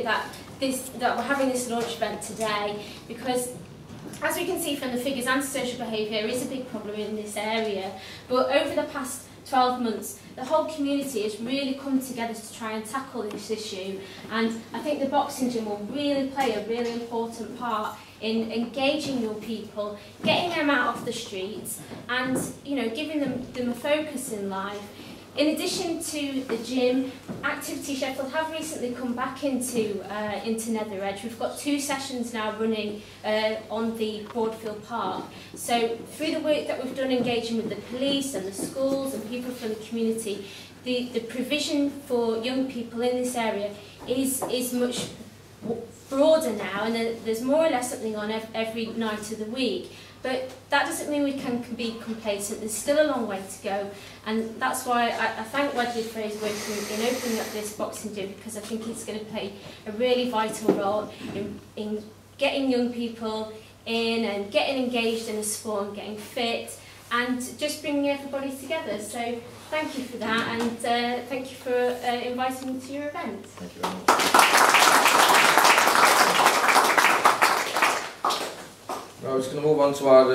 that we're having this launch event today, because as we can see from the figures, antisocial behaviour is a big problem in this area, but over the past 12 months, the whole community has really come together to try and tackle this issue, and I think the boxing gym will really play a really important part in engaging young people, getting them out off the streets, and giving them a focus in life. In addition to the gym, Activity Sheffield have recently come back into Nether Edge. We've got 2 sessions now running on the Broadfield Park. So through the work that we've done engaging with the police and the schools and people from the community, the provision for young people in this area is much broader now, and there's more or less something on every night of the week. But that doesn't mean we can be complacent. There's still a long way to go, and that's why I thank Wedgwood for his work in opening up this boxing gym, because I think it's going to play a really vital role in getting young people in and getting engaged in the sport and getting fit and just bringing everybody together. So thank you for that, and thank you for inviting me to your event. Thank you very much. Right, we're just going to move on to our